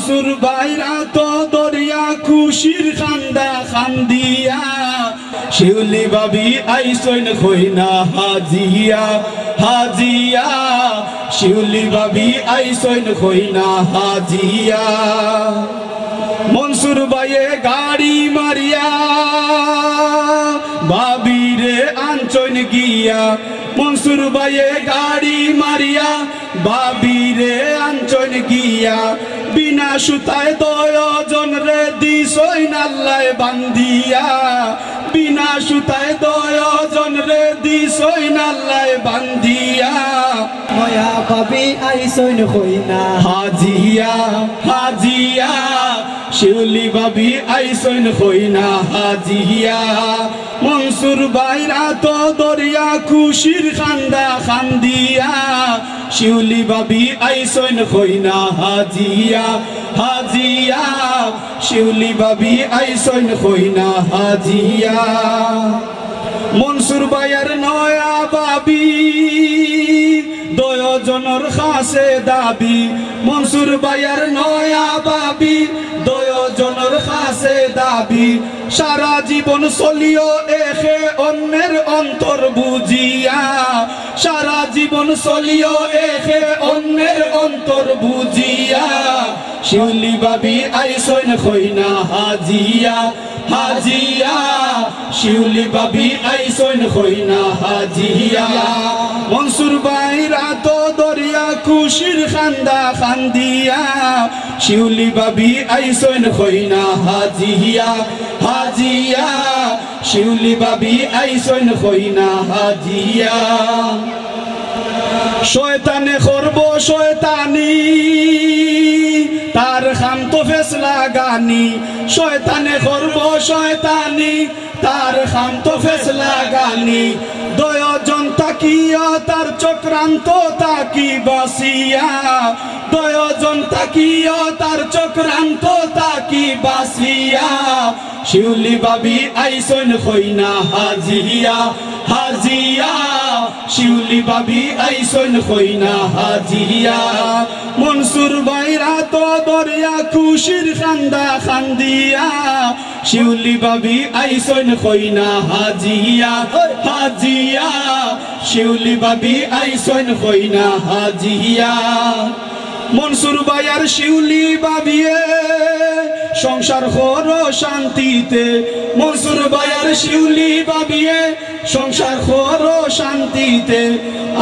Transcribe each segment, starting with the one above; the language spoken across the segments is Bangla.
মনসুর বাইরা তো দরিয়া খুশির খান্দা খান্দিয়া শিউলি বাবি আইসইন খইনা হাজিয়া হাজিয়া শিউলি বাবি আইসইন খইনা হাজিয়া মনসুর বাইয়ে গাড়ি মারিয়া বাবিরে আনচইন গিয়া মনসুর বাইয়ে গাড়ি মারিয়া বাবিরে আনচইন গিয়া বিনা সুতায় দয়জন রে দিছইন আল্লাহ বান্দিয়া বিনা সুতায় দয়জন রে দিছইন আল্লাহ বান্দিয়া নয়া বাবি আইসইন খইনা হাজিয়া হাজিয়া শিউলি বাবি আইসইন খইনা হাজিয়া মনসুর বাইরা তো দরিয়া খুশির খান্দা খান্দিয়া শিউলি বাবি আইসইন খইনা হাজিয়া হাজিয়া শিউলি বাবি আইসইন খইনা হাজিয়া মনসুর বাইয়ের নয়া বাবি দয়জনের খাসে দাবি মনসুর বাইয়ের নয়া বাবি দয়জনের খাসে দাবি সারা জীবন চলিও এখে অন্যের অন্তর বুঝিয়া সারা জীবন চলিও এখে অন্যের অন্তর বুঝিয়া শিউলি বাবি আইসইন খইনা হাজিয়া হাজিয়া শিউলি বাবি আইসইন খইনা হাজিয়া মনসুর বাইরা তো দরিয়া খুশির খান্দা খান্দিয়া শিউলি বাবি আইসইন খইনা হাজিয়া হাজিয়া শিউলি বাবি আইসইন খইনা হাজিয়া শয়তানে করব শয়তানি তার খাম তো ফেসলা গানি শয়তানে করব শয়তানি তার খাম তো ফেসলা গানি দয়জন তাকিয়া তার চক্রান্ত তাকি বাসিয়া দয়জন তাকিয়া তার চক্রান্ত তাকি বাসিয়া শিউলি বাবি আইসইন খইনা হাজিয়া হাজিয়া শিউলি বাবি আইসইন খইনা হাজিয়া মনসুর বাইরা তো দরিয়া খুশির খান্দা খান্দিয়া শিউলি বাবি আইসইন খইনা হাজিয়া হাজিয়া শিউলি বাবি আইসইন খইনা হাজিয়া মনসুর বাইয়ার শিউলি বাবিয়ে সংসার করো শান্তিতে মনসুর বাইয়ার শিউলি বাবিয়ে সংসার করো শান্তিতে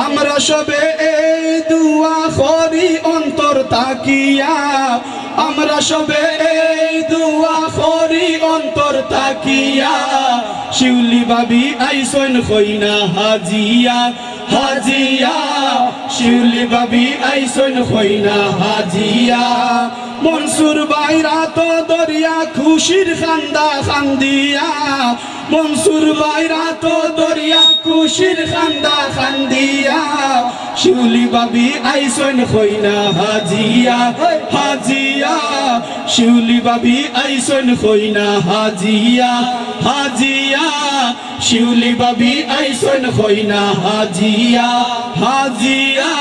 আমরা সবে এই দুয়া করি অন্তর তাকিয়া আমরা সবে এই দুয়া করি অন্তর তাকিয়া শিউলি বাবি আইসইন খইনা হাজিয়া হাজিয়া শিউলি বাবি আইসইন খইনা হাজিয়া মনসুর বাইরা তো দরিয়া খুশির খান্দা খান্দিয়া মনসুর বাইরা তো দরিয়া খুশির খান্দা খান্দিয়া শিউলি বাবি আইসইন খইনা হাজিয়া হাজিয়া শিউলি বাবি আইসইন খইনা হাজিয়া হাজিয়া শিউলি বাবি আইসইন খইনা হাজিয়া হাজিয়া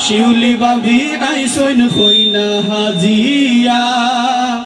শিউলি বাবি আইসইন খইনা হাজিয়া।